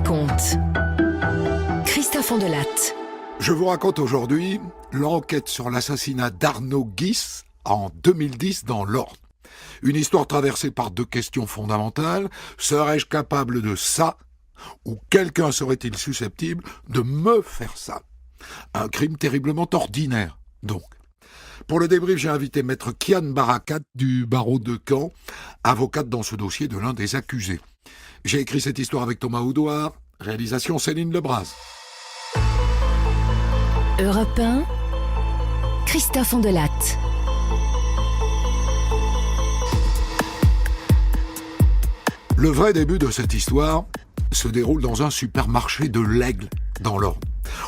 raconte. Christophe Ondelatte. Je vous raconte aujourd'hui l'enquête sur l'assassinat d'Arnaud Guis en 2010 dans l'Orne. Une histoire traversée par deux questions fondamentales. Serais-je capable de ça? Ou quelqu'un serait-il susceptible de me faire ça? Un crime terriblement ordinaire, donc. Pour le débrief, j'ai invité maître Kian Barakat du barreau de Caen, avocate dans ce dossier de l'un des accusés. J'ai écrit cette histoire avec Thomas Oudouard, réalisation Céline Lebras. Europe 1, Christophe Ondelatte. Le vrai début de cette histoire se déroule dans un supermarché de l'Aigle, dans l'Orne,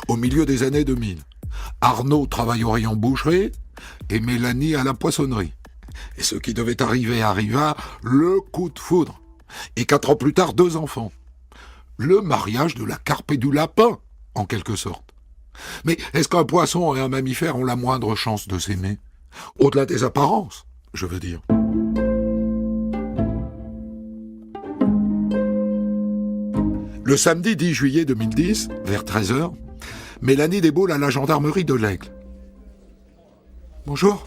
au milieu des années 2000. Arnaud travaille au rayon boucherie et Mélanie à la poissonnerie. Et ce qui devait arriver arriva, le coup de foudre. Et 4 ans plus tard, 2 enfants. Le mariage de la carpe et du lapin, en quelque sorte. Mais est-ce qu'un poisson et un mammifère ont la moindre chance de s'aimer? Au-delà des apparences, je veux dire. Le samedi 10 juillet 2010, vers 13h, Mélanie déboule à la gendarmerie de l'Aigle. Bonjour.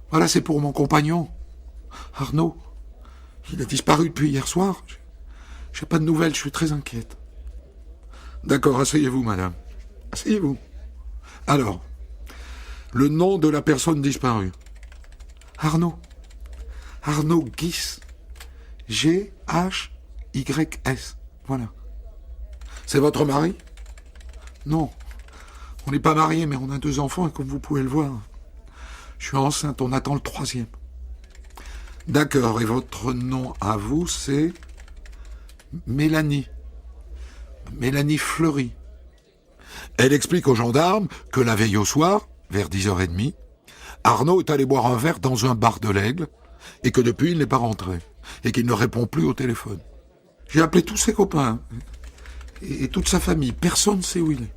Voilà, c'est pour mon compagnon, Arnaud. Il a disparu depuis hier soir. J'ai pas de nouvelles, je suis très inquiète. D'accord, asseyez-vous, madame. Asseyez-vous. Alors, le nom de la personne disparue. Arnaud. Arnaud Guis. G-H-Y-S. Voilà. C'est votre mari? Non. On n'est pas mariés, mais on a 2 enfants et comme vous pouvez le voir, je suis enceinte, on attend le 3e. D'accord, et votre nom à vous, c'est Mélanie. Mélanie Fleury. Elle explique aux gendarmes que la veille au soir, vers 10h30, Arnaud est allé boire un verre dans un bar de l'Aigle et que depuis il n'est pas rentré et qu'il ne répond plus au téléphone. J'ai appelé tous ses copains et toute sa famille. Personne ne sait où il est.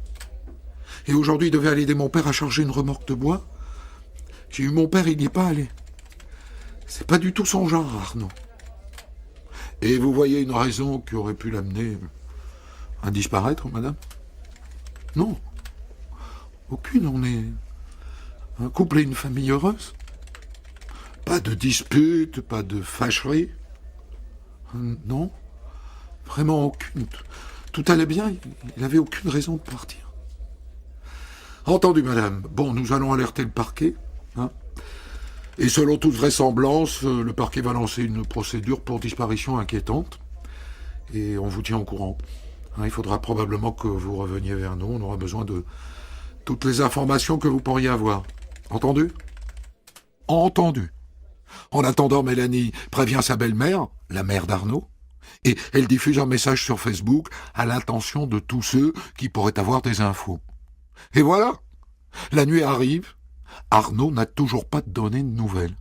Et aujourd'hui, il devait aller aider mon père à charger une remorque de bois. J'ai eu mon père, il n'y est pas allé. C'est pas du tout son genre, Arnaud. Et vous voyez une raison qui aurait pu l'amener à disparaître, madame? Non. Aucune, on est un couple et une famille heureuse. Pas de dispute, pas de fâcherie. Non. Vraiment aucune. Tout allait bien, il n'avait aucune raison de partir. Entendu, madame. Bon, nous allons alerter le parquet. Et selon toute vraisemblance, le parquet va lancer une procédure pour disparition inquiétante. Et on vous tient au courant. Il faudra probablement que vous reveniez vers nous. On aura besoin de toutes les informations que vous pourriez avoir. Entendu? Entendu. En attendant, Mélanie prévient sa belle-mère, la mère d'Arnaud, et elle diffuse un message sur Facebook à l'intention de tous ceux qui pourraient avoir des infos. Et voilà, la nuit arrive, Arnaud n'a toujours pas donné de nouvelles.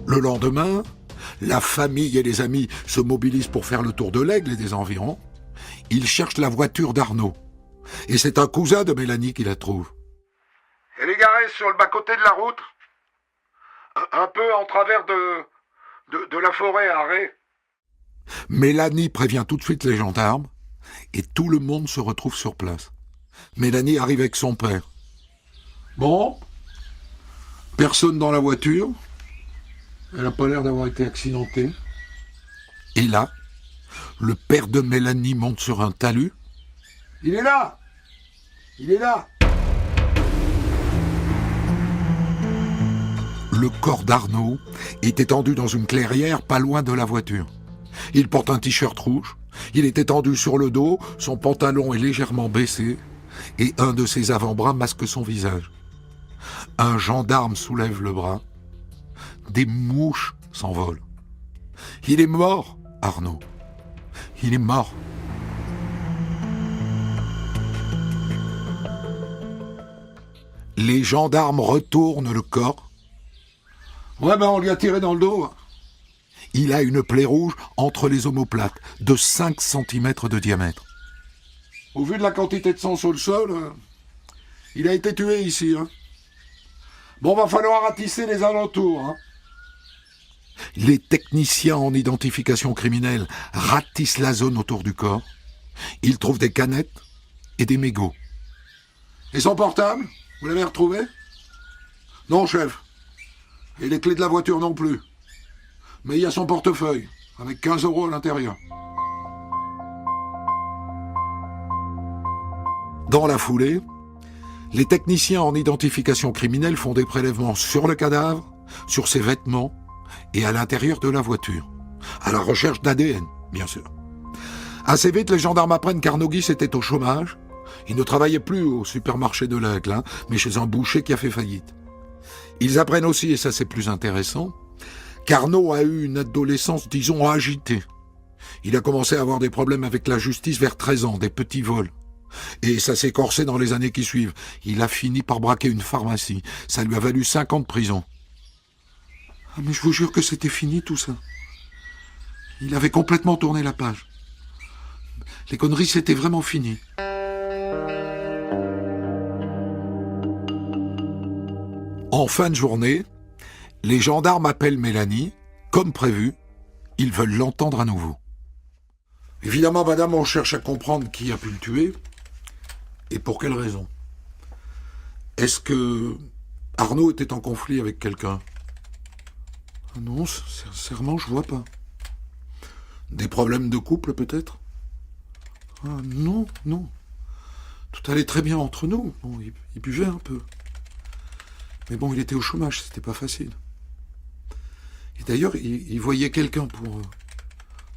Le lendemain, la famille et les amis se mobilisent pour faire le tour de l'Aigle et des environs. Ils cherchent la voiture d'Arnaud. Et c'est un cousin de Mélanie qui la trouve. Elle est garée sur le bas-côté de la route, un peu en travers de la forêt à Ré. Mélanie prévient tout de suite les gendarmes et tout le monde se retrouve sur place. Mélanie arrive avec son père. Bon, personne dans la voiture. Elle n'a pas l'air d'avoir été accidentée. Et là, le père de Mélanie monte sur un talus. Il est là! Il est là! Le corps d'Arnaud est étendu dans une clairière pas loin de la voiture. Il porte un t-shirt rouge, il est étendu sur le dos, son pantalon est légèrement baissé et un de ses avant-bras masque son visage. Un gendarme soulève le bras. Des mouches s'envolent. Il est mort, Arnaud. Il est mort. Les gendarmes retournent le corps. Ouais, on lui a tiré dans le dos. Il a une plaie rouge entre les omoplates, de 5 cm de diamètre. Au vu de la quantité de sang sur le sol, il a été tué ici. Bon, va falloir ratisser les alentours. Les techniciens en identification criminelle ratissent la zone autour du corps. Ils trouvent des canettes et des mégots. Et son portable, vous l'avez retrouvé? Non, chef. Et les clés de la voiture non plus. Mais il y a son portefeuille, avec 15 € à l'intérieur. Dans la foulée, les techniciens en identification criminelle font des prélèvements sur le cadavre, sur ses vêtements et à l'intérieur de la voiture, à la recherche d'ADN, bien sûr. Assez vite, les gendarmes apprennent qu'Arnaud Guis était au chômage. Il ne travaillait plus au supermarché de l'Aigle, mais chez un boucher qui a fait faillite. Ils apprennent aussi, et ça c'est plus intéressant, qu'Arnaud a eu une adolescence, disons, agitée. Il a commencé à avoir des problèmes avec la justice vers 13 ans, des petits vols. Et ça s'est corsé dans les années qui suivent. Il a fini par braquer une pharmacie. Ça lui a valu 5 ans de prison. Ah, mais je vous jure que c'était fini tout ça. Il avait complètement tourné la page. Les conneries, c'était vraiment fini. En fin de journée, les gendarmes appellent Mélanie, comme prévu. Ils veulent l'entendre à nouveau. Évidemment, madame, on cherche à comprendre qui a pu le tuer et pour quelle raison. Est-ce que Arnaud était en conflit avec quelqu'un? Non, sincèrement, je vois pas. Des problèmes de couple, peut-être? Non. Tout allait très bien entre nous. Bon, il buvait un peu. Mais bon, il était au chômage, c'était pas facile. Et d'ailleurs, il voyait quelqu'un pour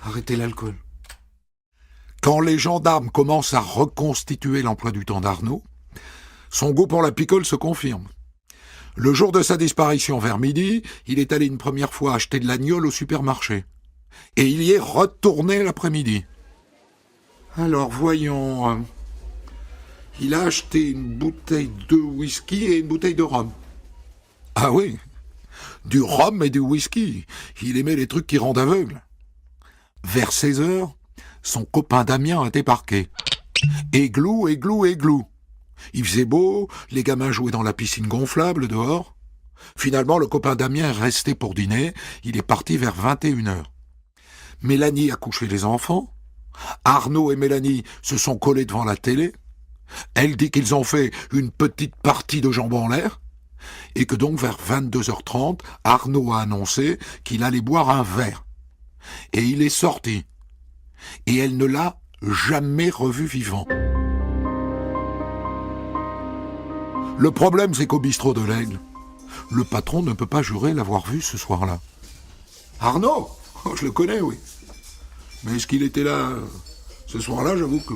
arrêter l'alcool. Quand les gendarmes commencent à reconstituer l'emploi du temps d'Arnaud, son goût pour la picole se confirme. Le jour de sa disparition vers midi, il est allé une première fois acheter de l'agnole au supermarché. Et il y est retourné l'après-midi. Alors, voyons. Il a acheté une bouteille de whisky et une bouteille de rhum. Ah oui, du rhum et du whisky. Il aimait les trucs qui rendent aveugle. Vers 16 heures, son copain Damien a débarqué. Églou. Il faisait beau, les gamins jouaient dans la piscine gonflable dehors. Finalement, le copain Damien est resté pour dîner. Il est parti vers 21 heures. Mélanie a couché les enfants. Arnaud et Mélanie se sont collés devant la télé. Elle dit qu'ils ont fait une petite partie de jambes en l'air. Et que donc vers 22h30, Arnaud a annoncé qu'il allait boire un verre. Et il est sorti. Et elle ne l'a jamais revu vivant. Le problème, c'est qu'au bistrot de l'Aigle, le patron ne peut pas jurer l'avoir vu ce soir-là. Arnaud, je le connais, oui. Mais est-ce qu'il était là ce soir-là? J'avoue que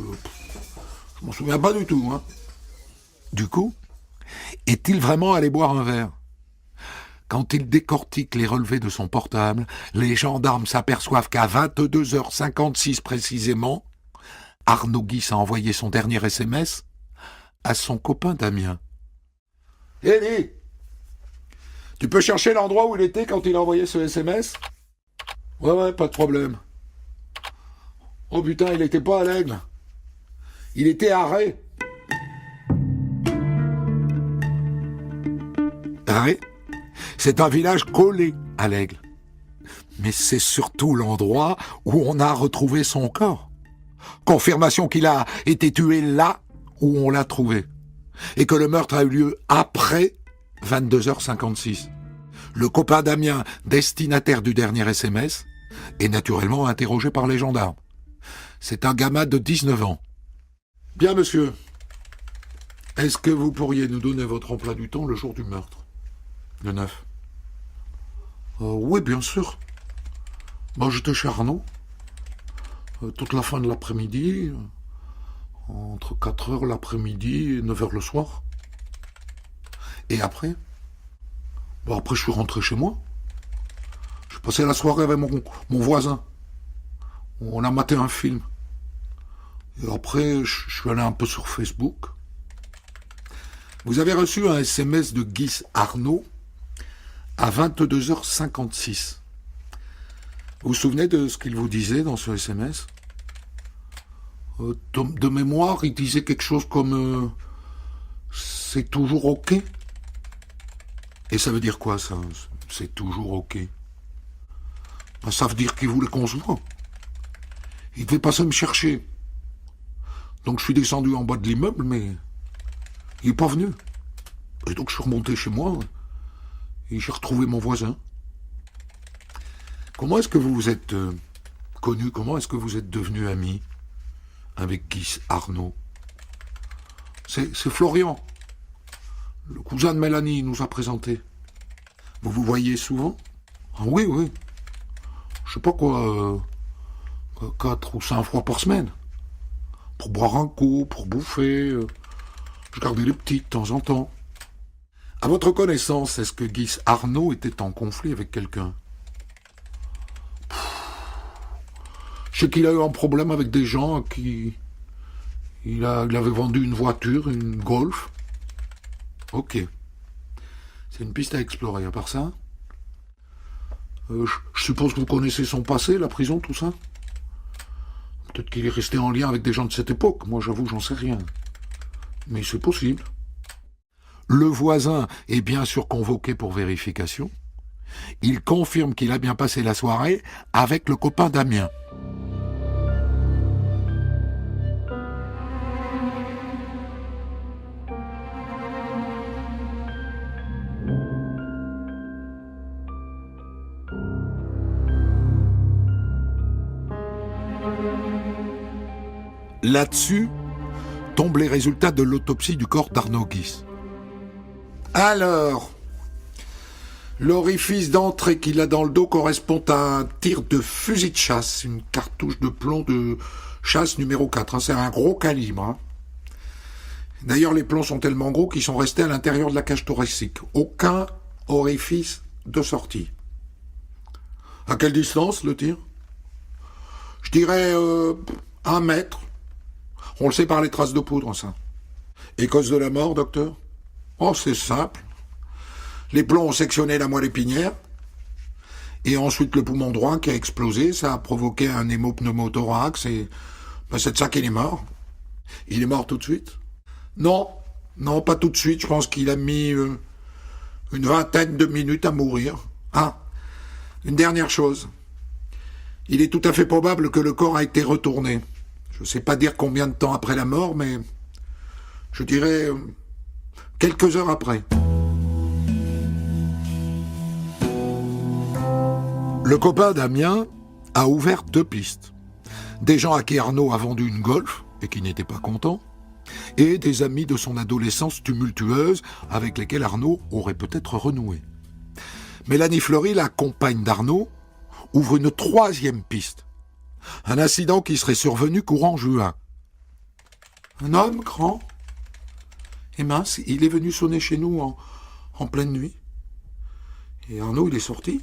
je m'en souviens pas du tout. Du coup, est-il vraiment allé boire un verre? Quand il décortique les relevés de son portable, les gendarmes s'aperçoivent qu'à 22h56 précisément, Arnaud Guis a envoyé son dernier SMS à son copain Damien. Dis, tu peux chercher l'endroit où il était quand il a envoyé ce SMS? Ouais, pas de problème. Oh putain, il était pas à l'Aigle. Il était à Ré. Ré, c'est un village collé à l'Aigle. Mais c'est surtout l'endroit où on a retrouvé son corps. Confirmation qu'il a été tué là où on l'a trouvé. Et que le meurtre a eu lieu après 22h56. Le copain Damien, destinataire du dernier SMS, est naturellement interrogé par les gendarmes. C'est un gamin de 19 ans. Bien, monsieur. Est-ce que vous pourriez nous donner votre emploi du temps le jour du meurtre? Le 9. Oui, bien sûr. J'étais chez Arnaud. Toute la fin de l'après-midi. Entre 4h l'après-midi et 9h le soir. Et après? Après, je suis rentré chez moi. J'ai passé la soirée avec mon voisin. On a maté un film. Et après, je suis allé un peu sur Facebook. Vous avez reçu un SMS de Guis Arnaud à 22h56. Vous vous souvenez de ce qu'il vous disait dans ce SMS? De mémoire, il disait quelque chose comme c'est toujours OK. Et ça veut dire quoi, ça? C'est toujours OK. Ben, ça veut dire qu'il voulait qu'on se voit. Il devait passer me chercher. Donc je suis descendu en bas de l'immeuble, mais il n'est pas venu. Et donc je suis remonté chez moi et j'ai retrouvé mon voisin. Comment est-ce que vous vous êtes connu? Comment est-ce que vous êtes devenu ami avec Guy Arnaud? C'est Florian, le cousin de Mélanie, il nous a présenté. Vous vous voyez souvent? Ah oui, oui. Je sais pas quoi, 4 ou 5 fois par semaine. Pour boire un coup, pour bouffer. Je gardais les petits de temps en temps. À votre connaissance, est-ce que Guy Arnaud était en conflit avec quelqu'un? Je sais qu'il a eu un problème avec des gens à qui il avait vendu une voiture, une Golf. Ok. C'est une piste à explorer. À part ça, je suppose que vous connaissez son passé, la prison, tout ça. Peut-être qu'il est resté en lien avec des gens de cette époque. Moi, j'avoue, j'en sais rien. Mais c'est possible. Le voisin est bien sûr convoqué pour vérification. Il confirme qu'il a bien passé la soirée avec le copain Damien. Là-dessus tombent les résultats de l'autopsie du corps d'Arnaud Guis. Alors, l'orifice d'entrée qu'il a dans le dos correspond à un tir de fusil de chasse, une cartouche de plomb de chasse numéro 4. C'est un gros calibre. D'ailleurs, les plombs sont tellement gros qu'ils sont restés à l'intérieur de la cage thoracique. Aucun orifice de sortie. À quelle distance, le tir? Je dirais 1 mètre. On le sait par les traces de poudre, ça. Et cause de la mort, docteur? Oh, c'est simple. Les plombs ont sectionné la moelle épinière, et ensuite le poumon droit qui a explosé, ça a provoqué un hémopneumothorax, et c'est de ça qu'il est mort. Il est mort tout de suite? Non, pas tout de suite. Je pense qu'il a mis une 20aine de minutes à mourir. Ah, une dernière chose. Il est tout à fait probable que le corps a été retourné. Je ne sais pas dire combien de temps après la mort, mais je dirais quelques heures après. Le copain Damien a ouvert 2 pistes. Des gens à qui Arnaud a vendu une Golf et qui n'étaient pas contents, et des amis de son adolescence tumultueuse avec lesquels Arnaud aurait peut-être renoué. Mélanie Fleury, la compagne d'Arnaud, ouvre une 3e piste. Un incident qui serait survenu courant juin. Un homme grand et mince, il est venu sonner chez nous en pleine nuit. Et Arnaud, il est sorti.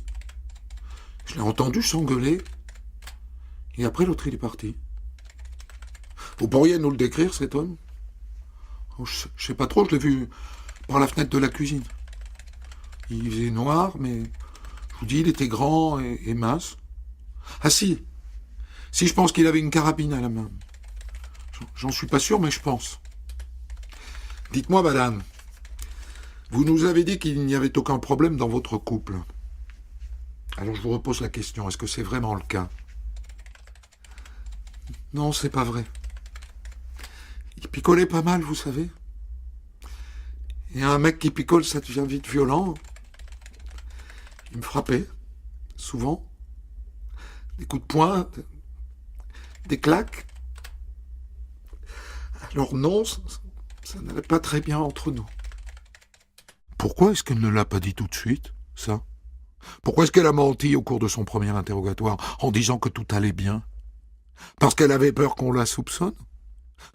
Je l'ai entendu s'engueuler. Et après, l'autre, il est parti. Vous pourriez nous le décrire, cet homme? Je sais pas trop, je l'ai vu par la fenêtre de la cuisine. Il faisait noir, mais je vous dis, il était grand et mince. Ah si, je pense qu'il avait une carabine à la main. J'en suis pas sûr, mais je pense. Dites-moi, madame, vous nous avez dit qu'il n'y avait aucun problème dans votre couple. Alors je vous repose la question, est-ce que c'est vraiment le cas? Non, c'est pas vrai. Il picolait pas mal, vous savez. Et un mec qui picole, ça devient vite violent. Il me frappait, souvent. Des coups de poing, des claques. Alors non, ça n'allait pas très bien entre nous. Pourquoi est-ce qu'elle ne l'a pas dit tout de suite, ça? Pourquoi est-ce qu'elle a menti au cours de son premier interrogatoire en disant que tout allait bien? Parce qu'elle avait peur qu'on la soupçonne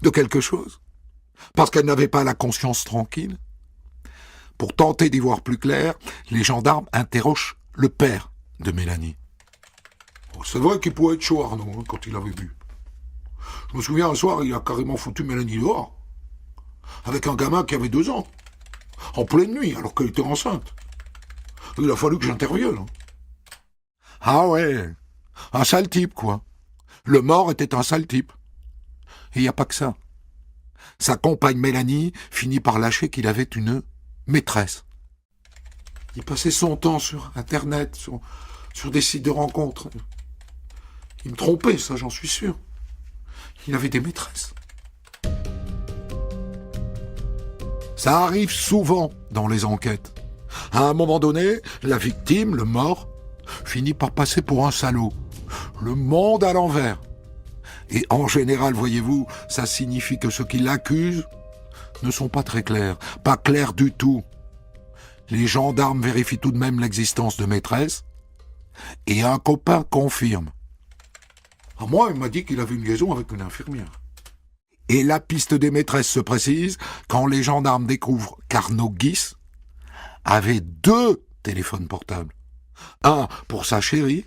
de quelque chose? Parce qu'elle n'avait pas la conscience tranquille? Pour tenter d'y voir plus clair, les gendarmes interrogent le père de Mélanie. Oh, c'est vrai qu'il pouvait être chaud, Arnaud, quand il avait bu. Je me souviens, un soir, il a carrément foutu Mélanie dehors. Avec un gamin qui avait 2 ans. En pleine nuit, alors qu'elle était enceinte. Il a fallu que j'intervienne. Ah ouais, un sale type, quoi. Le mort était un sale type. Et il n'y a pas que ça. Sa compagne Mélanie finit par lâcher qu'il avait une maîtresse. Il passait son temps sur Internet, sur des sites de rencontres. Il me trompait, ça j'en suis sûr. Il avait des maîtresses. Ça arrive souvent dans les enquêtes. À un moment donné, la victime, le mort, finit par passer pour un salaud. Le monde à l'envers. Et en général, voyez-vous, ça signifie que ceux qui l'accusent ne sont pas très clairs. Pas clairs du tout. Les gendarmes vérifient tout de même l'existence de maîtresse. Et un copain confirme. À moi, il m'a dit qu'il avait une liaison avec une infirmière. Et la piste des maîtresses se précise quand les gendarmes découvrent qu'Arnaud Guis avait 2 téléphones portables. Un pour sa chérie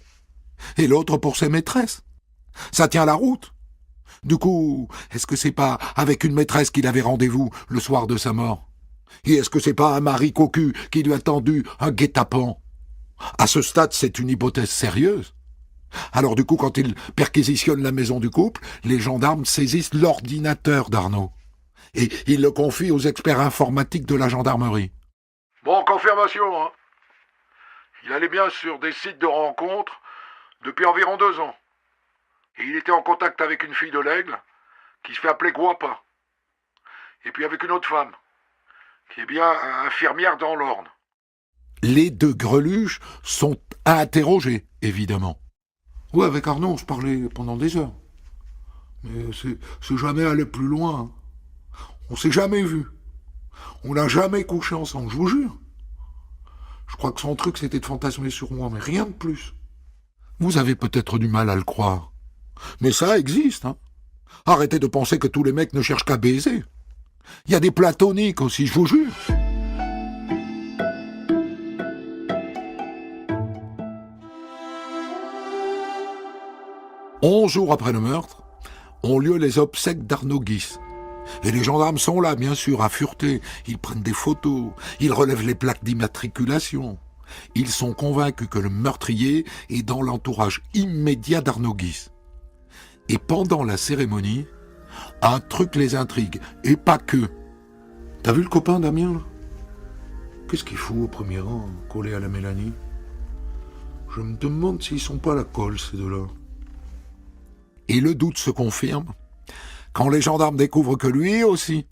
et l'autre pour ses maîtresses. Ça tient la route. Du coup, est-ce que c'est pas avec une maîtresse qu'il avait rendez-vous le soir de sa mort? Et est-ce que c'est pas un mari cocu qui lui a tendu un guet-apens? À ce stade, c'est une hypothèse sérieuse. Alors du coup, quand ils perquisitionnent la maison du couple, les gendarmes saisissent l'ordinateur d'Arnaud. Et ils le confient aux experts informatiques de la gendarmerie. Bon, confirmation, hein. Il allait bien sur des sites de rencontres depuis environ 2 ans. Et il était en contact avec une fille de l'Aigle qui se fait appeler Guapa. Et puis avec une autre femme, qui est bien infirmière dans l'Orne. Les 2 greluches sont interrogés, évidemment. Ouais, avec Arnaud, on se parlait pendant des heures. Mais c'est jamais allé plus loin. On s'est jamais vu. On n'a jamais couché ensemble, je vous jure. Je crois que son truc, c'était de fantasmer sur moi, mais rien de plus. Vous avez peut-être du mal à le croire. Mais ça existe, hein. Arrêtez de penser que tous les mecs ne cherchent qu'à baiser. Il y a des platoniques aussi, je vous jure. Onze jours après le meurtre, ont lieu les obsèques d'Arnaud Guis. Et les gendarmes sont là, bien sûr, à fureter. Ils prennent des photos, ils relèvent les plaques d'immatriculation. Ils sont convaincus que le meurtrier est dans l'entourage immédiat d'Arnaud Guis. Et pendant la cérémonie, un truc les intrigue, et pas que. T'as vu le copain Damien, là? Qu'est-ce qu'il fout au premier rang, collé à la Mélanie? Je me demande s'ils sont pas à la colle, ces 2-là. Et le doute se confirme quand les gendarmes découvrent que lui aussi,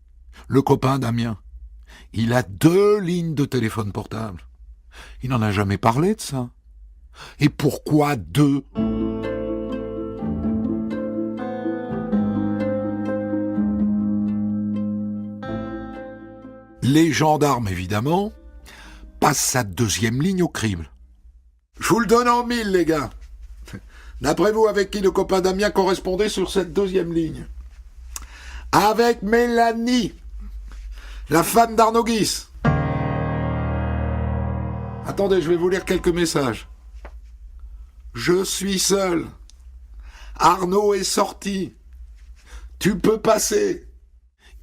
le copain Damien, il a 2 lignes de téléphone portable. Il n'en a jamais parlé de ça. Et pourquoi 2? Les gendarmes, évidemment, passent sa 2e ligne au crible. Je vous le donne en 1000, les gars. D'après vous, avec qui le copain Damien correspondait sur cette 2e ligne? Avec Mélanie, la femme d'Arnaud Guis. Attendez, je vais vous lire quelques messages. Je suis seul. Arnaud est sorti. Tu peux passer.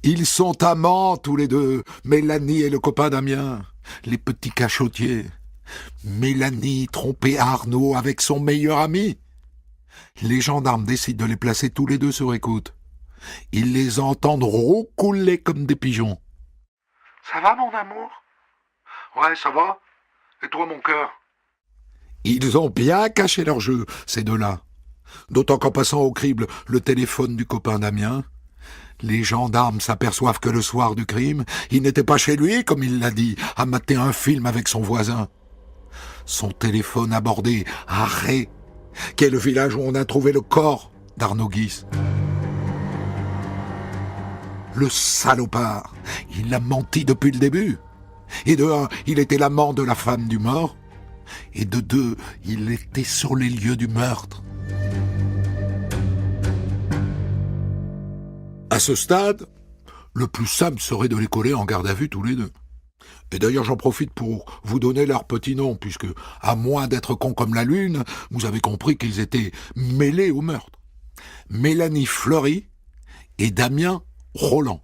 Ils sont amants tous les 2, Mélanie et le copain Damien, les petits cachotiers. Mélanie trompait Arnaud avec son meilleur ami. Les gendarmes décident de les placer tous les 2 sur écoute. Ils les entendent roucouler comme des pigeons. Ça va, mon amour? Ouais, ça va. Et toi, mon cœur? Ils ont bien caché leur jeu, ces 2-là. D'autant qu'en passant au crible le téléphone du copain Damien, les gendarmes s'aperçoivent que le soir du crime, il n'était pas chez lui, comme il l'a dit, à mater un film avec son voisin. Son téléphone abordé à Ré, qui est le village où on a trouvé le corps d'Arnaud Guis. Le salopard, il a menti depuis le début. Et de 1, il était l'amant de la femme du mort. Et de 2, il était sur les lieux du meurtre. À ce stade, le plus simple serait de les coller en garde à vue tous les 2. Et d'ailleurs, j'en profite pour vous donner leur petit nom, puisque, à moins d'être cons comme la lune, vous avez compris qu'ils étaient mêlés au meurtre. Mélanie Fleury et Damien Roland.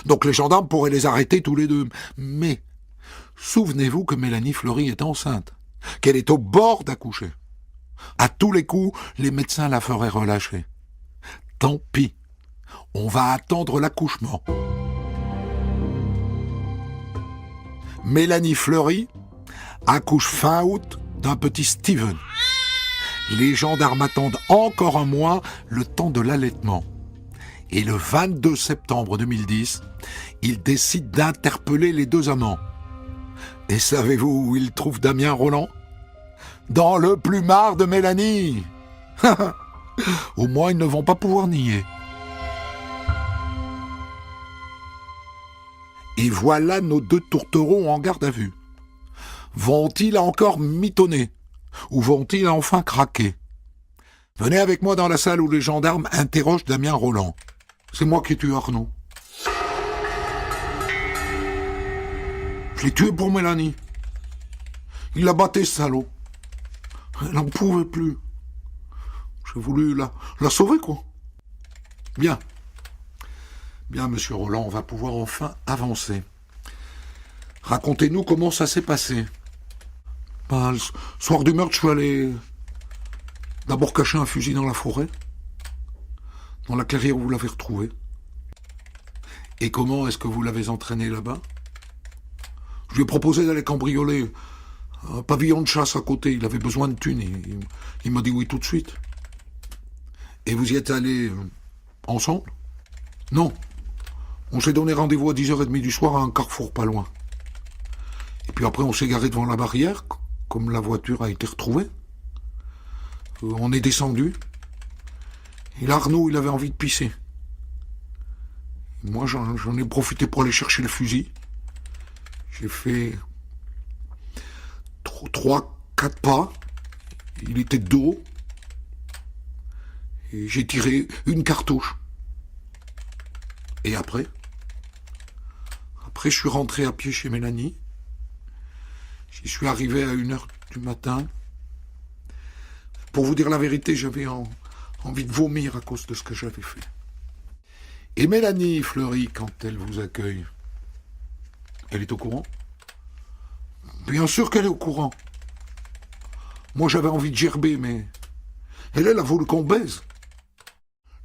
Donc les gendarmes pourraient les arrêter tous les 2. Mais souvenez-vous que Mélanie Fleury est enceinte, qu'elle est au bord d'accoucher. À tous les coups, les médecins la feraient relâcher. Tant pis, on va attendre l'accouchement. Mélanie Fleury accouche fin août d'un petit Steven. Les gendarmes attendent encore un mois, le temps de l'allaitement. Et le 22 septembre 2010, ils décident d'interpeller les deux amants. Et savez-vous où ils trouvent Damien Rolland ? Dans le plumard de Mélanie. Au moins, ils ne vont pas pouvoir nier. Et voilà nos deux tourtereaux en garde à vue. Vont-ils encore mitonner ? Ou vont-ils enfin craquer ? Venez avec moi dans la salle où les gendarmes interrogent Damien Rolland. C'est moi qui ai tué Arnaud. Je l'ai tué pour Mélanie. Il l'a batté, ce salaud. Elle n'en pouvait plus. J'ai voulu la sauver, quoi. Bien. Bien, monsieur Rolland, on va pouvoir enfin avancer. Racontez-nous comment ça s'est passé. Ben, le soir du meurtre, je suis allé d'abord cacher un fusil dans la forêt, dans la clairière où vous l'avez retrouvé. Et comment est-ce que vous l'avez entraîné là-bas ? Je lui ai proposé d'aller cambrioler un pavillon de chasse à côté. Il avait besoin de thunes. Il m'a dit oui tout de suite. Et vous y êtes allés ensemble ? Non. On s'est donné rendez-vous à 10h30 du soir à un carrefour pas loin. Et puis après, on s'est garé devant la barrière, comme la voiture a été retrouvée. On est descendu. Et là, Arnaud, il avait envie de pisser. Moi, j'en ai profité pour aller chercher le fusil. J'ai fait 3-4 pas. Il était de dos. Et j'ai tiré une cartouche. Et après, je suis rentré à pied chez Mélanie. J'y suis arrivé à 1h du matin. Pour vous dire la vérité, j'avais envie de vomir à cause de ce que j'avais fait. Et Mélanie Fleury, quand elle vous accueille, elle est au courant ? Bien sûr qu'elle est au courant. Moi, j'avais envie de gerber, mais elle a voulu qu'on baise.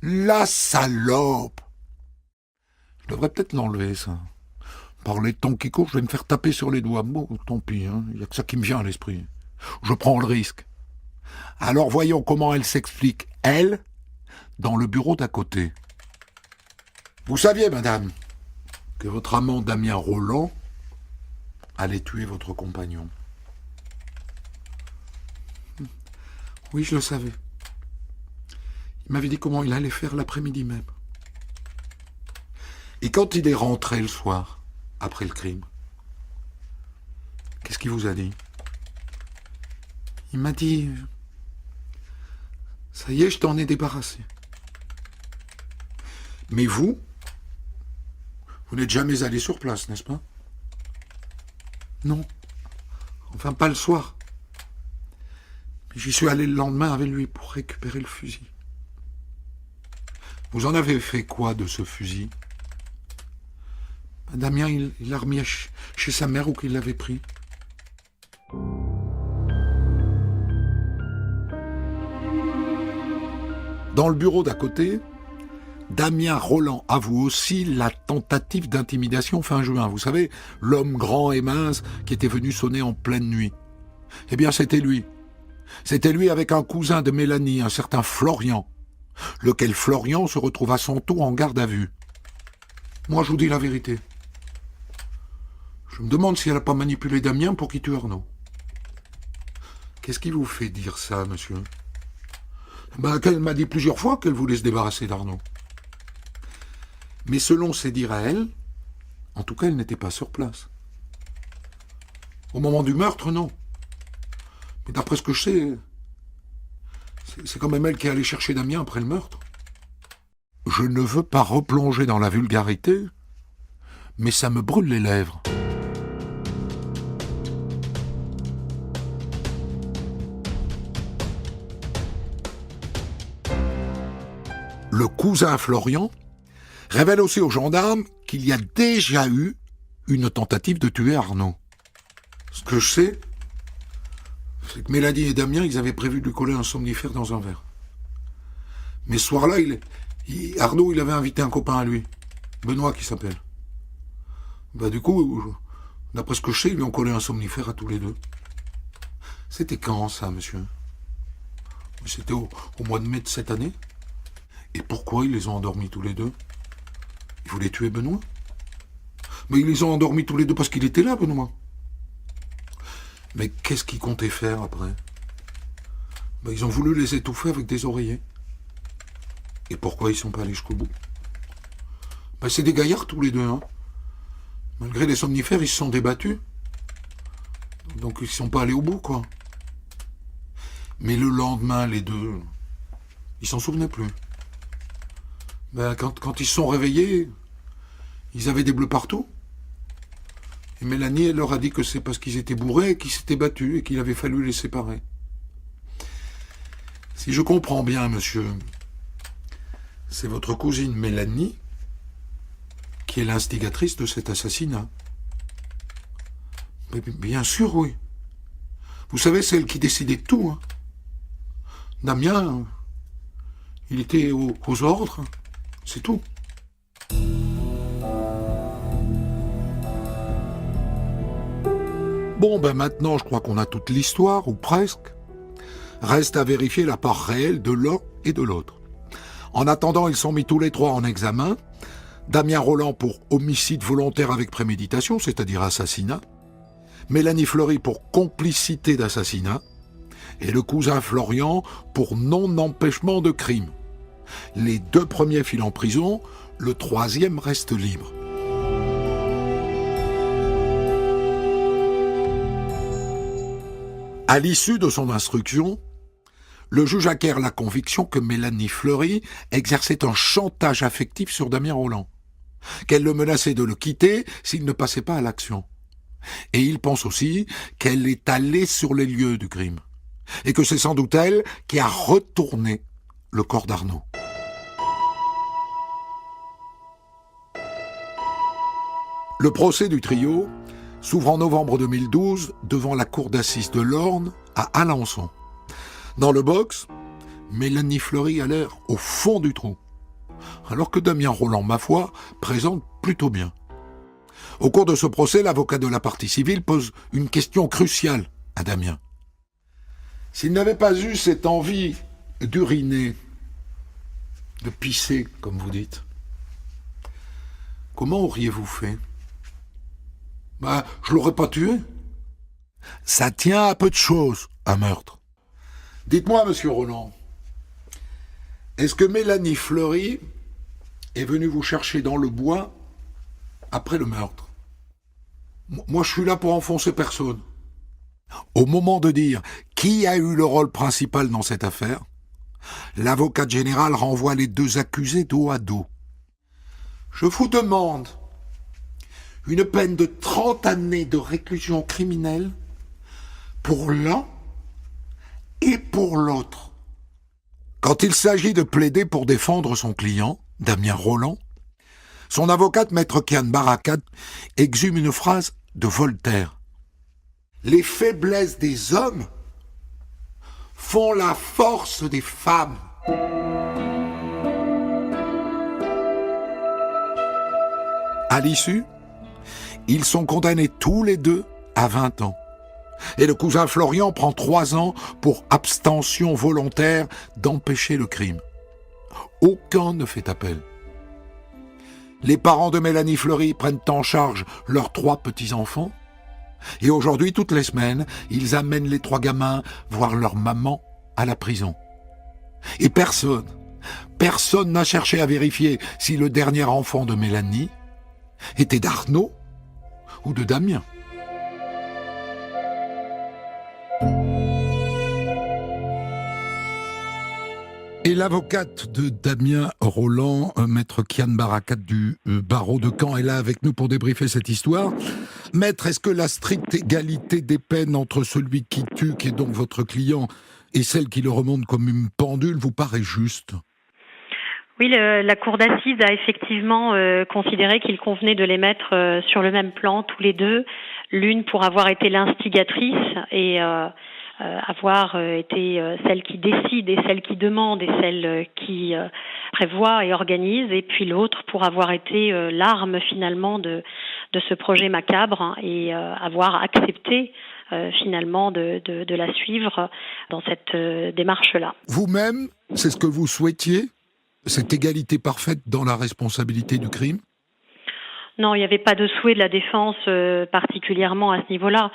La salope ! Je devrais peut-être l'enlever, ça. Par les temps qui courent, je vais me faire taper sur les doigts. Bon, tant pis, hein. Il n'y a que ça qui me vient à l'esprit. Je prends le risque. Alors voyons comment elle s'explique, elle, dans le bureau d'à côté. Vous saviez, madame, que votre amant Damien Rolland allait tuer votre compagnon. Oui, je le savais. Il m'avait dit comment il allait faire l'après-midi même. Et quand il est rentré le soir, après le crime, qu'est-ce qu'il vous a dit ? Il m'a dit... Ça y est, je t'en ai débarrassé. Mais vous n'êtes jamais allé sur place, n'est-ce pas ? Non. Enfin, pas le soir. Mais j'y suis allé le lendemain avec lui pour récupérer le fusil. Vous en avez fait quoi de ce fusil ? Damien, il l'a remis chez sa mère ou qu'il l'avait pris. Dans le bureau d'à côté, Damien Rolland avoue aussi la tentative d'intimidation fin juin. Vous savez, l'homme grand et mince qui était venu sonner en pleine nuit. Eh bien, c'était lui. C'était lui avec un cousin de Mélanie, un certain Florian, lequel Florian se retrouve à son tour en garde à vue. Moi, je vous dis la vérité. Je me demande si elle n'a pas manipulé Damien pour qu'il tue Arnaud. Qu'est-ce qui vous fait dire ça, monsieur ? Elle m'a dit plusieurs fois qu'elle voulait se débarrasser d'Arnaud. Mais selon ses dires à elle, en tout cas, elle n'était pas sur place. Au moment du meurtre, non. Mais d'après ce que je sais, c'est quand même elle qui est allée chercher Damien après le meurtre. Je ne veux pas replonger dans la vulgarité, mais ça me brûle les lèvres. Le cousin Florian révèle aussi aux gendarmes qu'il y a déjà eu une tentative de tuer Arnaud. Ce que je sais, c'est que Mélanie et Damien, ils avaient prévu de lui coller un somnifère dans un verre. Mais ce soir-là, Arnaud, il avait invité un copain à lui, Benoît qui s'appelle. Du coup, d'après ce que je sais, ils lui ont collé un somnifère à tous les deux. C'était quand ça, monsieur? C'était au mois de mai de cette année? Et pourquoi ils les ont endormis tous les deux? Ils voulaient tuer Benoît? Mais ils les ont endormis tous les deux parce qu'il était là, Benoît. Mais qu'est-ce qu'ils comptaient faire après? Ils ont voulu les étouffer avec des oreillers. Et pourquoi ils sont pas allés jusqu'au bout? C'est des gaillards tous les deux, hein. Malgré les somnifères, ils se sont débattus. Donc ils sont pas allés au bout, quoi. Mais le lendemain, les deux, ils s'en souvenaient plus. Quand ils se sont réveillés, ils avaient des bleus partout. Et Mélanie, elle leur a dit que c'est parce qu'ils étaient bourrés et qu'ils s'étaient battus et qu'il avait fallu les séparer. Si je comprends bien, monsieur, c'est votre cousine Mélanie qui est l'instigatrice de cet assassinat. Mais bien sûr, oui. Vous savez, c'est elle qui décidait de tout. Hein. Damien, il était aux ordres, c'est tout. Bon, maintenant, je crois qu'on a toute l'histoire, ou presque. Reste à vérifier la part réelle de l'un et de l'autre. En attendant, ils sont mis tous les trois en examen. Damien Rolland pour homicide volontaire avec préméditation, c'est-à-dire assassinat. Mélanie Fleury pour complicité d'assassinat. Et le cousin Florian pour non-empêchement de crime. Les deux premiers filent en prison, le troisième reste libre. À l'issue de son instruction, le juge acquiert la conviction que Mélanie Fleury exerçait un chantage affectif sur Damien Rolland, qu'elle le menaçait de le quitter s'il ne passait pas à l'action. Et il pense aussi qu'elle est allée sur les lieux du crime, et que c'est sans doute elle qui a retourné le corps d'Arnaud. Le procès du trio s'ouvre en novembre 2012 devant la cour d'assises de l'Orne à Alençon. Dans le box, Mélanie Fleury a l'air au fond du trou, alors que Damien Rolland, ma foi, présente plutôt bien. Au cours de ce procès, l'avocat de la partie civile pose une question cruciale à Damien. S'il n'avait pas eu cette envie d'uriner, de pisser, comme vous dites, comment auriez-vous fait? Je l'aurais pas tué. Ça tient à peu de choses, un meurtre. Dites-moi, monsieur Rolland, est-ce que Mélanie Fleury est venue vous chercher dans le bois après le meurtre? Moi, je suis là pour enfoncer personne. Au moment de dire qui a eu le rôle principal dans cette affaire, l'avocat général renvoie les deux accusés dos à dos. Je vous demande une peine de 30 années de réclusion criminelle pour l'un et pour l'autre. Quand il s'agit de plaider pour défendre son client, Damien Rolland, son avocate, maître Kian Barakat, exhume une phrase de Voltaire. Les faiblesses des hommes font la force des femmes. À l'issue, ils sont condamnés tous les deux à 20 ans. Et le cousin Florian prend 3 ans pour abstention volontaire d'empêcher le crime. Aucun ne fait appel. Les parents de Mélanie Fleury prennent en charge leurs 3 petits-enfants. Et aujourd'hui, toutes les semaines, ils amènent les 3 gamins voir leur maman à la prison. Et personne n'a cherché à vérifier si le dernier enfant de Mélanie était d'Arnaud ou de Damien. Et l'avocate de Damien Rolland, maître Kian Barakat du barreau de Caen, est là avec nous pour débriefer cette histoire. Maître, est-ce que la stricte égalité des peines entre celui qui tue, qui est donc votre client, et celle qui le remonte comme une pendule vous paraît juste ? Oui, la cour d'assises a effectivement considéré qu'il convenait de les mettre sur le même plan, tous les deux. L'une pour avoir été l'instigatrice et avoir été celle qui décide et celle qui demande et celle qui prévoit et organise, et puis l'autre pour avoir été l'arme finalement de ce projet macabre et avoir accepté finalement de la suivre dans cette démarche-là. Vous-même, c'est ce que vous souhaitiez, cette égalité parfaite dans la responsabilité du crime ? Non, il n'y avait pas de souhait de la défense particulièrement à ce niveau-là.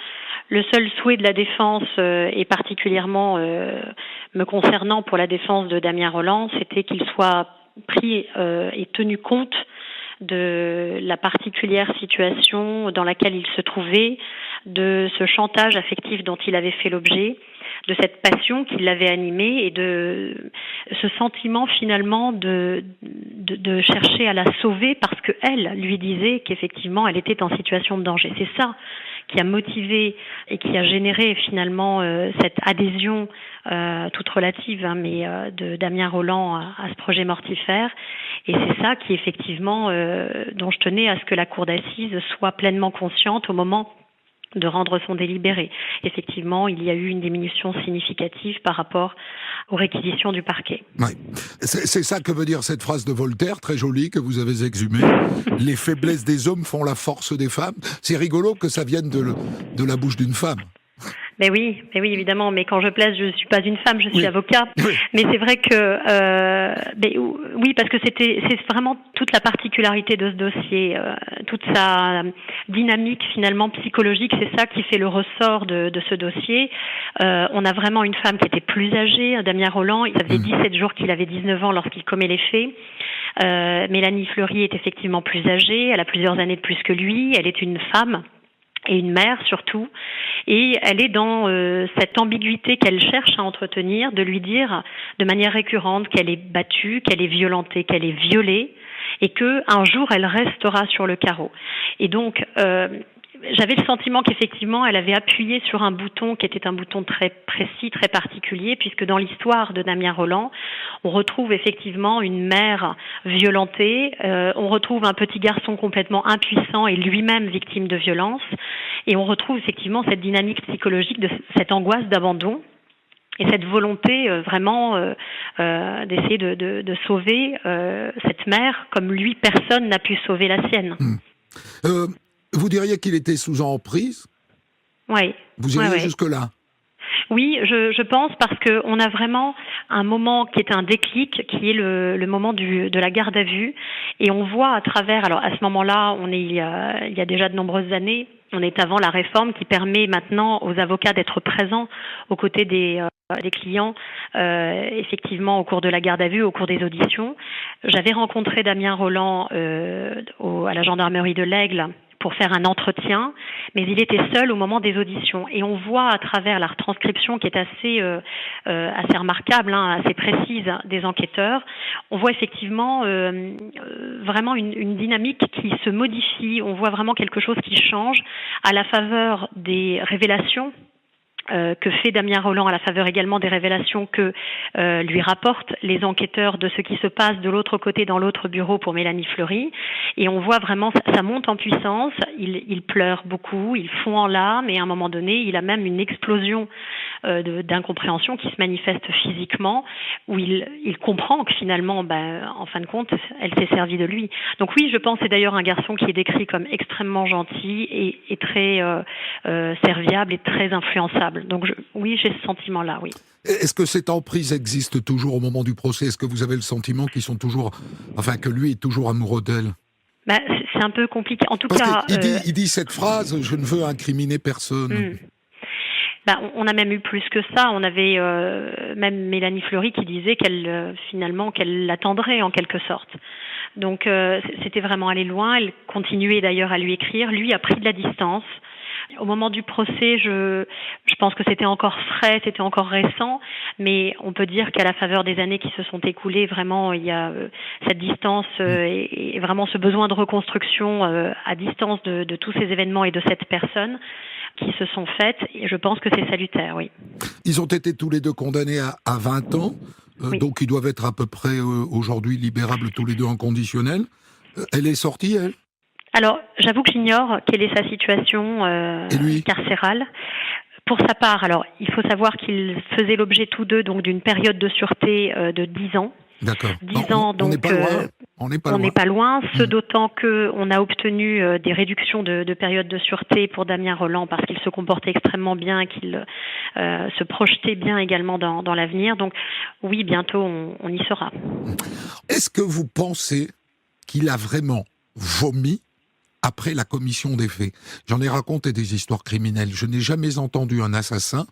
Le seul souhait de la défense, et particulièrement me concernant pour la défense de Damien Rolland, c'était qu'il soit pris et tenu compte de la particulière situation dans laquelle il se trouvait, de ce chantage affectif dont il avait fait l'objet, de cette passion qui l'avait animé et de ce sentiment finalement de chercher à la sauver parce qu'elle lui disait qu'effectivement elle était en situation de danger. C'est ça qui a motivé et qui a généré finalement cette adhésion toute relative, de Damien Rolland à ce projet mortifère. Et c'est ça qui effectivement, dont je tenais à ce que la cour d'assises soit pleinement consciente au moment de rendre son délibéré. Effectivement, il y a eu une diminution significative par rapport aux réquisitions du parquet. Oui. C'est ça que veut dire cette phrase de Voltaire, très jolie, que vous avez exhumée. Les faiblesses des hommes font la force des femmes. C'est rigolo que ça vienne de la bouche d'une femme. Mais oui, évidemment. Mais quand je plaide, je ne suis pas une femme, je suis avocat. Oui. Mais c'est vrai que, oui, parce que c'est vraiment toute la particularité de ce dossier, toute sa dynamique finalement psychologique. C'est ça qui fait le ressort de ce dossier. On a vraiment une femme qui était plus âgée, Damien Rolland. Ça faisait 17 jours qu'il avait 19 ans lorsqu'il commet les faits. Mélanie Fleury est effectivement plus âgée. Elle a plusieurs années de plus que lui. Elle est une femme. Et une mère surtout, et elle est dans cette ambiguïté qu'elle cherche à entretenir, de lui dire de manière récurrente qu'elle est battue, qu'elle est violentée, qu'elle est violée, et que un jour elle restera sur le carreau. Et donc j'avais le sentiment qu'effectivement elle avait appuyé sur un bouton qui était un bouton très précis, très particulier, puisque dans l'histoire de Damien Rolland, on retrouve effectivement une mère violentée, on retrouve un petit garçon complètement impuissant et lui-même victime de violence, et on retrouve effectivement cette dynamique psychologique de cette angoisse d'abandon et cette volonté vraiment d'essayer de sauver cette mère comme lui, personne n'a pu sauver la sienne. Vous diriez qu'il était sous emprise ? Oui. Vous iriez jusque-là ? Oui, je pense, parce qu'on a vraiment un moment qui est un déclic, qui est le moment de la garde à vue. Et on voit à travers, alors à ce moment-là, il y a déjà de nombreuses années, on est avant la réforme qui permet maintenant aux avocats d'être présents aux côtés des clients, effectivement, au cours de la garde à vue, au cours des auditions. J'avais rencontré Damien Rolland à la gendarmerie de l'Aigle pour faire un entretien, mais il était seul au moment des auditions. Et on voit à travers la retranscription qui est assez remarquable, assez précise des enquêteurs, on voit effectivement vraiment une dynamique qui se modifie. On voit vraiment quelque chose qui change à la faveur des révélations que fait Damien Rolland, à la faveur également des révélations que lui rapportent les enquêteurs de ce qui se passe de l'autre côté dans l'autre bureau pour Mélanie Fleury. Et on voit vraiment, ça monte en puissance, il pleure beaucoup, il fond en larmes, et à un moment donné, il a même une explosion d'incompréhension qui se manifeste physiquement, où il comprend que finalement, en fin de compte, elle s'est servie de lui. Donc oui, je pense, c'est d'ailleurs un garçon qui est décrit comme extrêmement gentil et très serviable et très influençable. Donc oui, j'ai ce sentiment-là, oui. Est-ce que cette emprise existe toujours au moment du procès ? Est-ce que vous avez le sentiment que lui est toujours amoureux d'elle ? C'est un peu compliqué. En tout Parce cas, il dit cette phrase, je ne veux incriminer personne. On a même eu plus que ça. On avait même Mélanie Fleury qui disait qu'elle l'attendrait en quelque sorte. Donc c'était vraiment aller loin. Elle continuait d'ailleurs à lui écrire. Lui a pris de la distance. Au moment du procès, je pense que c'était encore frais, c'était encore récent, mais on peut dire qu'à la faveur des années qui se sont écoulées, vraiment, il y a cette distance et vraiment ce besoin de reconstruction à distance de tous ces événements et de cette personne qui se sont faites, et je pense que c'est salutaire, oui. Ils ont été tous les deux condamnés à 20 ans, oui. Donc ils doivent être à peu près aujourd'hui libérables tous les deux en conditionnel. Elle est sortie, elle ? Alors, j'avoue que j'ignore quelle est sa situation carcérale. Pour sa part, alors, il faut savoir qu'ils faisaient l'objet tous deux donc d'une période de sûreté de 10 ans. D'accord. 10 ans, donc. On n'est pas loin. On n'est pas On loin. n'est pas loin, ce d'autant qu'on a obtenu des réductions de période de sûreté pour Damien Rolland parce qu'il se comportait extrêmement bien et qu'il se projetait bien également dans l'avenir. Donc oui, bientôt on y sera. Est-ce que vous pensez qu'il a vraiment vomi après la commission des faits? J'en ai raconté des histoires criminelles. Je n'ai jamais entendu un assassin,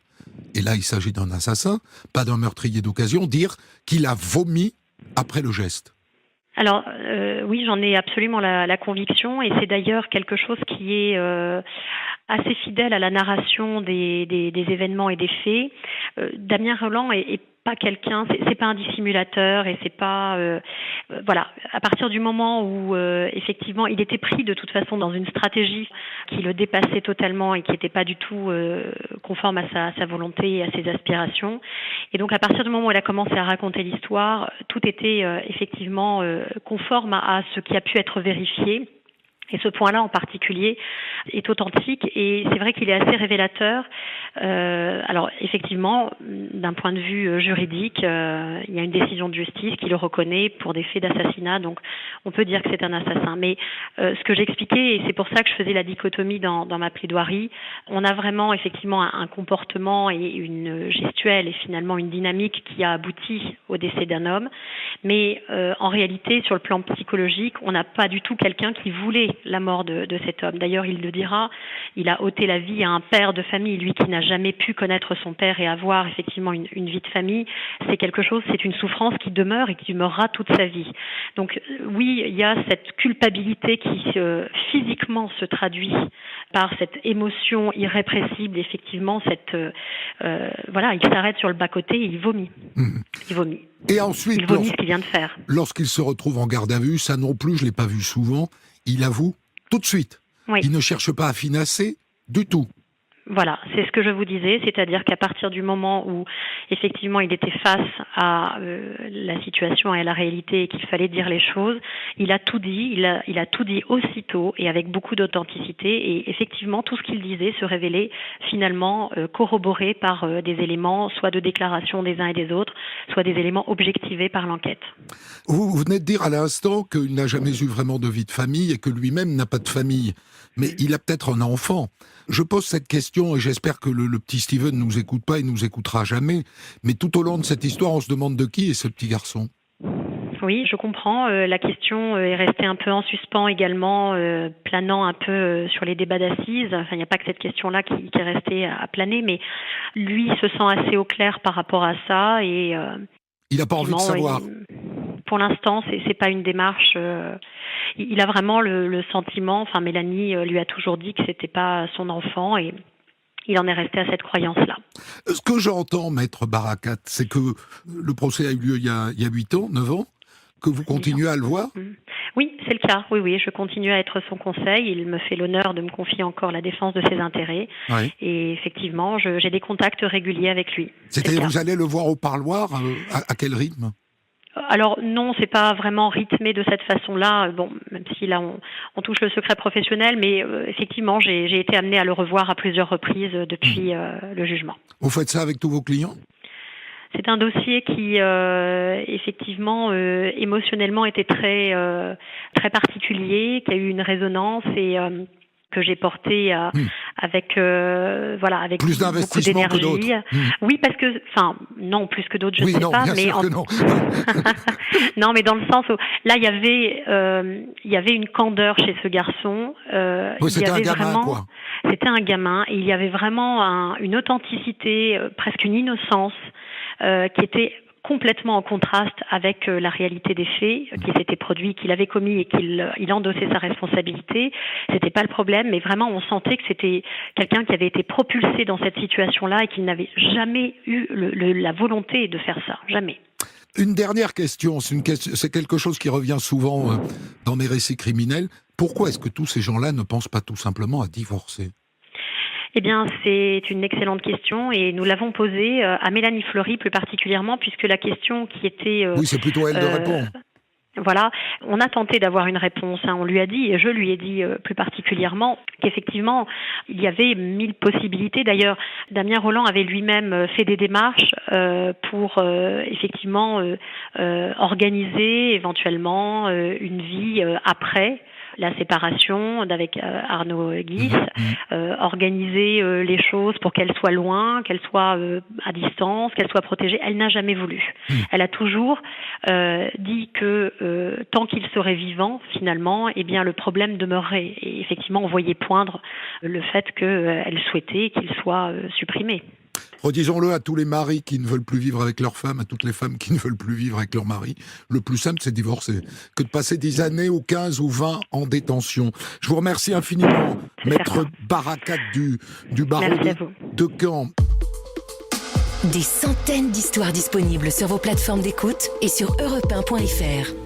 et là il s'agit d'un assassin, pas d'un meurtrier d'occasion, dire qu'il a vomi après le geste. Alors oui, j'en ai absolument la conviction et c'est d'ailleurs quelque chose qui est assez fidèle à la narration des événements et des faits. Damien Rolland est pas quelqu'un, c'est pas un dissimulateur et c'est pas voilà. À partir du moment où effectivement il était pris de toute façon dans une stratégie qui le dépassait totalement et qui n'était pas du tout conforme à sa volonté et à ses aspirations. Et donc à partir du moment où elle a commencé à raconter l'histoire, tout était effectivement conforme à ce qui a pu être vérifié. Et ce point-là en particulier est authentique et c'est vrai qu'il est assez révélateur. Alors effectivement, d'un point de vue juridique, il y a une décision de justice qui le reconnaît pour des faits d'assassinat, donc on peut dire que c'est un assassin. Mais ce que j'expliquais, et c'est pour ça que je faisais la dichotomie dans ma plaidoirie, on a vraiment effectivement un comportement et une gestuelle et finalement une dynamique qui a abouti au décès d'un homme. Mais en réalité, sur le plan psychologique, on n'a pas du tout quelqu'un qui voulait la mort de cet homme. D'ailleurs, il le dira, il a ôté la vie à un père de famille, lui qui n'a jamais pu connaître son père et avoir effectivement une vie de famille. C'est quelque chose, c'est une souffrance qui demeure et qui demeurera toute sa vie. Donc oui, il y a cette culpabilité qui physiquement se traduit par cette émotion irrépressible, effectivement, voilà, il s'arrête sur le bas-côté et il vomit. Il vomit. Et ensuite, il vomit ce qu'il vient de faire. Lorsqu'il se retrouve en garde à vue, ça non plus, je ne l'ai pas vu souvent, il avoue tout de suite. Oui. Il ne cherche pas à finasser du tout. Voilà, c'est ce que je vous disais, c'est-à-dire qu'à partir du moment où effectivement il était face à la situation et à la réalité et qu'il fallait dire les choses, il a tout dit, il a tout dit aussitôt et avec beaucoup d'authenticité et effectivement tout ce qu'il disait se révélait finalement corroboré par des éléments soit de déclaration des uns et des autres, soit des éléments objectivés par l'enquête. Vous venez de dire à l'instant qu'il n'a jamais eu vraiment de vie de famille et que lui-même n'a pas de famille. Mais il a peut-être un enfant. Je pose cette question et j'espère que le petit Steven ne nous écoute pas et nous écoutera jamais. Mais tout au long de cette histoire, on se demande de qui est ce petit garçon. Oui, je comprends. La question est restée un peu en suspens également, planant un peu sur les débats d'assises. Enfin, il n'y a pas que cette question-là qui est restée à planer, mais lui se sent assez au clair par rapport à ça et il n'a pas envie de savoir. Pour l'instant, c'est pas une démarche. Il a vraiment le sentiment. Enfin, Mélanie lui a toujours dit que c'était pas son enfant et il en est resté à cette croyance-là. Ce que j'entends, maître Barakat, c'est que le procès a eu lieu il y a 8 ans, 9 ans, que vous continuez à le voir. Oui, c'est le cas. Oui, je continue à être son conseil. Il me fait l'honneur de me confier encore la défense de ses intérêts. Oui. Et effectivement, j'ai des contacts réguliers avec lui. C'est-à-dire, vous allez le voir au parloir à quel rythme ? Alors non, c'est pas vraiment rythmé de cette façon-là. Bon, même si là on touche le secret professionnel, mais effectivement, j'ai été amenée à le revoir à plusieurs reprises depuis le jugement. Vous faites ça avec tous vos clients ? C'est un dossier qui, effectivement, émotionnellement était très particulier, qui a eu une résonance et que j'ai porté avec avec plus beaucoup d'énergie. Oui, parce que, enfin, non, plus que d'autres, je ne sais pas, mais non. Non, mais dans le sens où là, il y avait une candeur chez ce garçon. Oui, c'était un gamin, quoi. C'était un gamin, et il y avait vraiment une authenticité, presque une innocence, qui était complètement en contraste avec la réalité des faits qui s'étaient produits, qu'il avait commis et qu'il endossait sa responsabilité. C'était pas le problème, mais vraiment on sentait que c'était quelqu'un qui avait été propulsé dans cette situation-là et qu'il n'avait jamais eu la volonté de faire ça, jamais. Une dernière question, c'est quelque chose qui revient souvent dans mes récits criminels. Pourquoi est-ce que tous ces gens-là ne pensent pas tout simplement à divorcer ? Eh bien, c'est une excellente question et nous l'avons posée à Mélanie Fleury plus particulièrement puisque la question qui était... oui, c'est plutôt à elle de répondre. Voilà, on a tenté d'avoir une réponse. On lui a dit, et je lui ai dit plus particulièrement, qu'effectivement, il y avait 1000 possibilités. D'ailleurs, Damien Rolland avait lui-même fait des démarches pour effectivement organiser éventuellement une vie après la séparation avec Arnaud Guis, organiser les choses pour qu'elle soit loin, qu'elle soit à distance, qu'elle soit protégée. Elle n'a jamais voulu. Elle a toujours dit que tant qu'il serait vivant, finalement, eh bien le problème demeurerait. Et effectivement, on voyait poindre le fait qu'elle souhaitait qu'il soit supprimé. Redisons-le à tous les maris qui ne veulent plus vivre avec leur femme, à toutes les femmes qui ne veulent plus vivre avec leur mari. Le plus simple, c'est de divorcer, que de passer 10 années ou 15 ou 20 en détention. Je vous remercie infiniment, Maître Barakat du barreau de Caen. Des centaines d'histoires disponibles sur vos plateformes d'écoute et sur europe1.fr.